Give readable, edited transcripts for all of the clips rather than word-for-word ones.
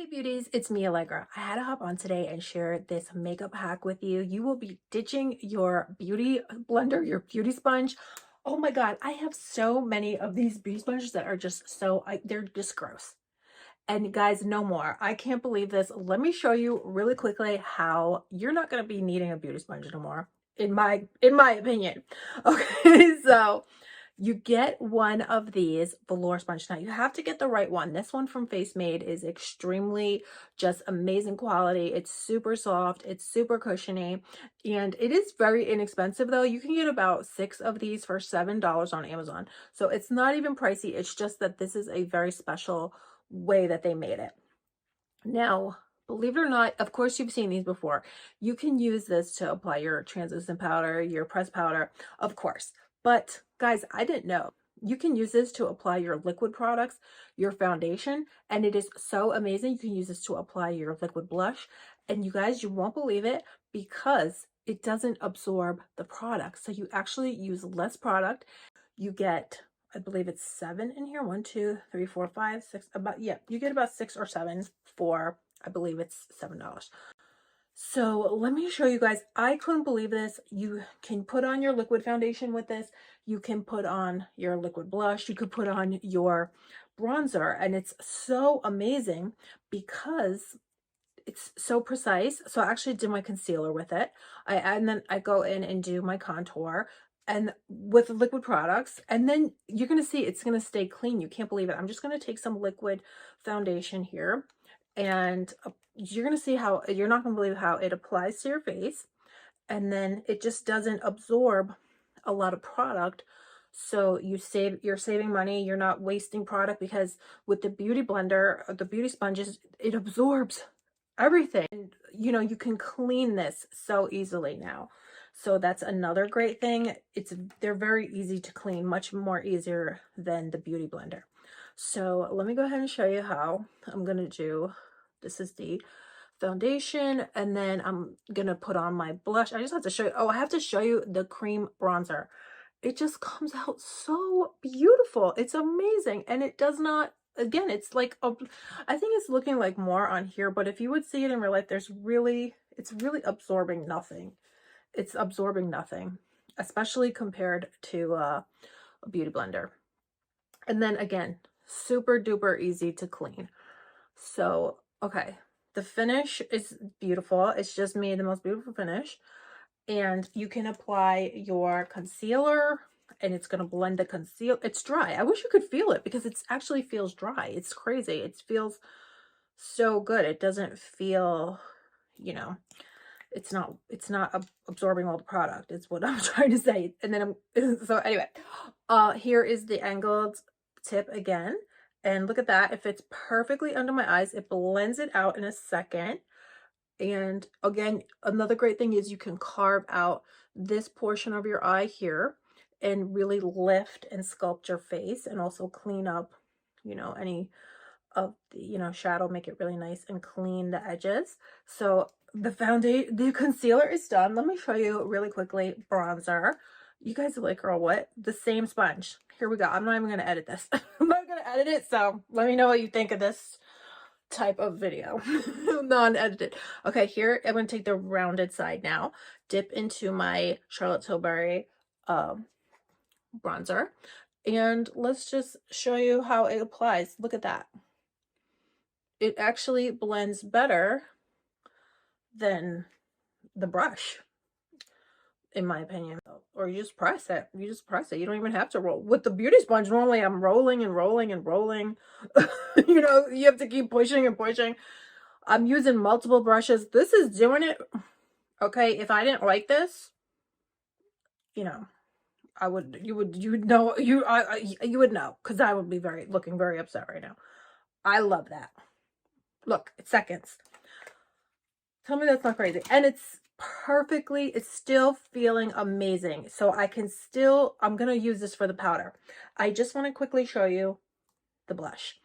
Hey beauties, it's me Allegra. I had to hop on today and share this makeup hack with you. You will be ditching your beauty blender, your beauty sponge. Oh my God, I have so many of these beauty sponges that are just they're just gross. And guys, no more. I can't believe this. Let me show you really quickly how you're not going to be needing a beauty sponge no more, in my opinion. Okay, so you get one of these velour sponge. Now you have to get the right one. This one from FACEMADE is extremely just amazing quality. It's super soft, it's super cushiony, and it is very inexpensive though. You can get about 6 of these for $7 on Amazon. So it's not even pricey. It's just that this is a very special way that they made it. Now, believe it or not, of course you've seen these before. You can use this to apply your translucent powder, your pressed powder, of course. But guys, I didn't know. You can use this to apply your liquid products, your foundation, and it is so amazing. You can use this to apply your liquid blush. And you guys, you won't believe it because it doesn't absorb the product. So you actually use less product. You get, I believe it's 7 in here. 1, 2, 3, 4, 5, 6, about, yeah, you get about 6 or 7 for, I believe it's $7. So let me show you guys. I couldn't believe this. You can put on your liquid foundation with this. You can put on your liquid blush. You could put on your bronzer, and it's so amazing because it's so precise. So I actually did my concealer with it. And then I go in and do my contour and with liquid products, and then you're going to see it's going to stay clean. You can't believe it. I'm just going to take some liquid foundation here, and you're going to see how, you're not going to believe how it applies to your face, and then it just doesn't absorb a lot of product. So you're saving money. You're not wasting product, because with the beauty blender, the beauty sponges, it absorbs everything. And you know, you can clean this so easily now. So that's another great thing. They're very easy to clean, much more easier than the beauty blender. So let me go ahead and show you how I'm gonna do. This is the foundation, and then I'm gonna put on my blush. I just have to show you, oh, I have to show you the cream bronzer. It just comes out so beautiful. It's amazing. And it does not, again, it's like I think it's looking like more on here, but if you would see it in real life, it's really absorbing nothing. It's absorbing nothing, especially compared to a beauty blender. And then again, super duper easy to clean. So okay, the finish is beautiful. It's just made the most beautiful finish. And you can apply your concealer, and it's going to blend the conceal. It's dry. I wish you could feel it, because it actually feels dry. It's crazy. It feels so good. It doesn't feel, you know, it's not absorbing all the product. It's what I'm trying to say. And then so anyway, here is the angled tip again. And look at that. It fits perfectly under my eyes. It blends it out in a second. And again, another great thing is you can carve out this portion of your eye here and really lift and sculpt your face, and also clean up, you know, any of the, you know, shadow, make it really nice and clean the edges. So the concealer is done. Let me show you really quickly bronzer. You guys are like, girl, what? The same sponge. Here we go. I'm not even going to edit this. I'm not going to edit it. So let me know what you think of this type of video. Non-edited. Okay, here I'm going to take the rounded side now, dip into my Charlotte Tilbury bronzer, and let's just show you how it applies. Look at that. It actually blends better than the brush, in my opinion. Or you just press it. You just press it. You don't even have to roll. With the beauty sponge, normally I'm rolling and rolling and rolling. You know, you have to keep pushing and pushing. I'm using multiple brushes. This is doing it. Okay, if I didn't like this, you know, you would know, you would know, because I would be looking very upset right now. I love that. Look, it's seconds. Tell me that's not crazy. And it's still feeling amazing. So I'm going to use this for the powder. I just want to quickly show you the blush.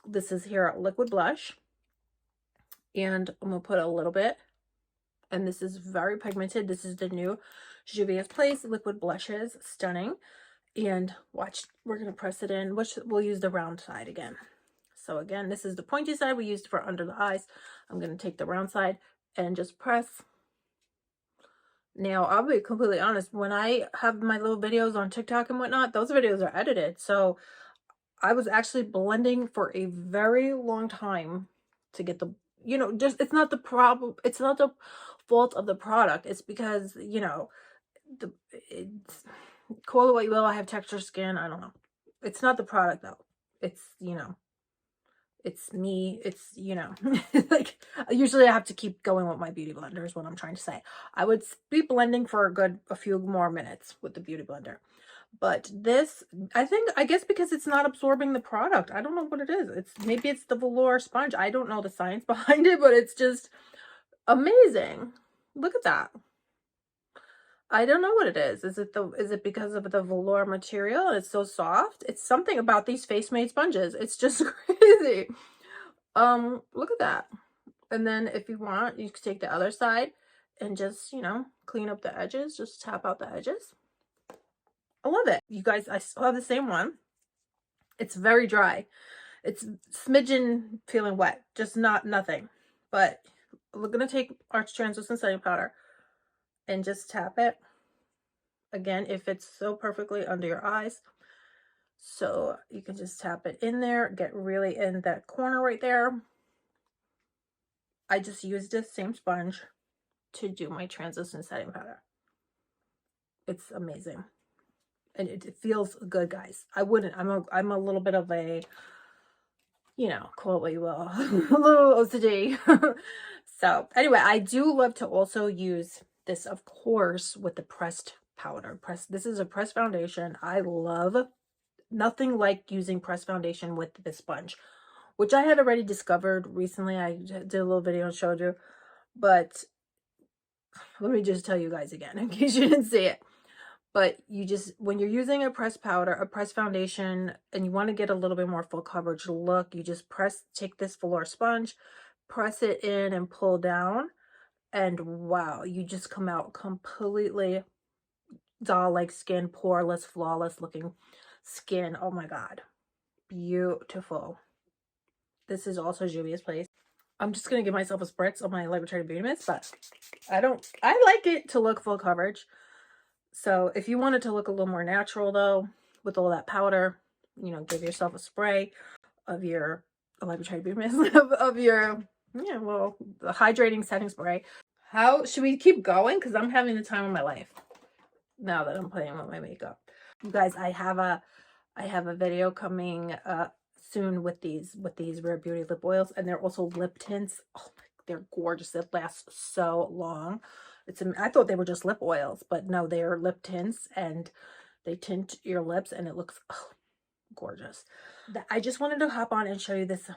This is here liquid blush. And I'm going to put a little bit. And this is very pigmented. This is the new Juvias Place liquid blushes. Stunning. And watch, we're going to press it in. We'll use the round side again. So again, this is the pointy side we used for under the eyes. I'm going to take the round side and just press. Now, I'll be completely honest, when I have my little videos on TikTok and whatnot, those videos are edited. So I was actually blending for a very long time to get the, you know, just, it's not the problem. It's not the fault of the product. It's because, you know, it's, call it what you will. I have texture skin. I don't know. It's not the product though. It's, you know, it's me. It's, you know, like usually I have to keep going with my beauty blender is what I'm trying to say. I would be blending for a few more minutes with the beauty blender. But this, I guess because it's not absorbing the product. I don't know what it is. Maybe it's the velour sponge. I don't know the science behind it, but it's just amazing. Look at that. I don't know what it is. Is it because of the velour material? It's so soft. It's something about these FACEMADE sponges. It's just crazy. Look at that. And then if you want, you can take the other side and just, you know, clean up the edges. Just tap out the edges. I love it. You guys, I still have the same one. It's very dry. It's smidgen feeling wet. Just nothing. But we're going to take our translucent setting powder and just tap it. Again, it fits so perfectly under your eyes. So you can just tap it in there, get really in that corner right there. I just used this same sponge to do my translucent setting powder. It's amazing. And it feels good, guys. I'm a little bit of a, you know, call it what you will, a little OCD. So anyway, I do love to also use this, of course, with the pressed powder. This is a pressed foundation. I love nothing like using pressed foundation with this sponge, which I had already discovered recently. I did a little video and showed you, but let me just tell you guys again in case you didn't see it. But you just, when you're using a pressed powder, a pressed foundation, and you want to get a little bit more full coverage look, you just take this velour sponge, press it in and pull down, and wow, you just come out completely doll-like skin, poreless, flawless looking skin. Oh my God. Beautiful. This is also Juvias Place. I'm just going to give myself a spritz on my Alegra Beauty Mist, but I like it to look full coverage. So if you want it to look a little more natural though, with all that powder, you know, give yourself a spray of your Alegra Beauty Mist, of your, yeah, well, the hydrating setting spray. How should we keep going? Because I'm having the time of my life now that I'm playing with my makeup. You guys, I have a video coming soon with these Rare Beauty lip oils, and they're also lip tints. Oh, they're gorgeous. It lasts so long. I thought they were just lip oils, but no, they are lip tints, and they tint your lips, and it looks gorgeous. I just wanted to hop on and show you this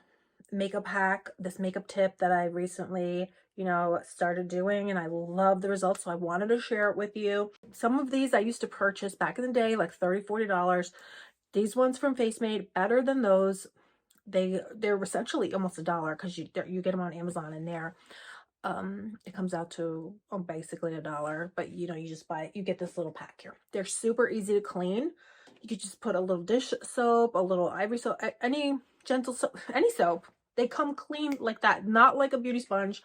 makeup hack, this makeup tip that I recently, you know, started doing, and I love the results, so I wanted to share it with you. Some of these I used to purchase back in the day, like $30–40. These ones from FACEMADE, better than those. They're essentially almost $1 because you get them on Amazon, and it comes out to basically $1, but you know, you just buy it, you get this little pack here. They're super easy to clean. You could just put a little dish soap, a little ivory soap, any gentle soap, any soap. They come clean like that, not like a beauty sponge.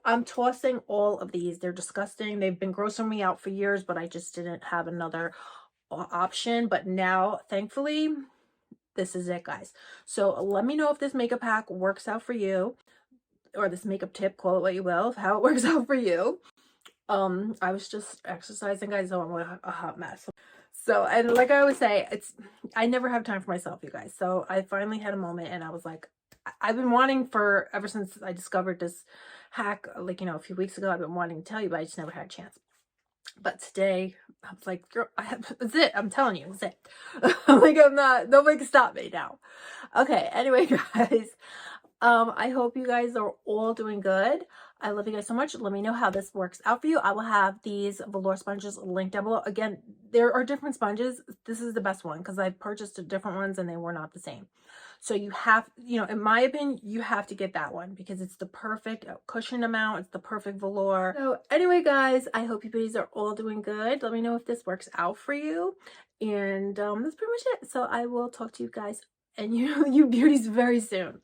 I'm tossing all of these. They're disgusting. They've been grossing me out for years, but I just didn't have another option. But now, thankfully, this is it, guys. So let me know if this makeup hack works out for you, or this makeup tip, call it what you will, how it works out for you. I was just exercising, guys, so I'm a hot mess. So, and like I always say, I never have time for myself, you guys. So I finally had a moment, and I was like, I've been wanting ever since I discovered this hack, like, you know, a few weeks ago, I've been wanting to tell you, but I just never had a chance. But today, I was like, girl, it's it. I'm telling you, it's it. I'm like, nobody can stop me now. Okay, anyway, guys, I hope you guys are all doing good. I love you guys so much. Let me know how this works out for you. I will have these velour sponges linked down below. Again, there are different sponges. This is the best one because I've purchased different ones and they were not the same. So you have, you know, in my opinion, you have to get that one because it's the perfect cushion amount. It's the perfect velour. So anyway, guys, I hope you beauties are all doing good. Let me know if this works out for you. And that's pretty much it. So I will talk to you guys and you beauties very soon.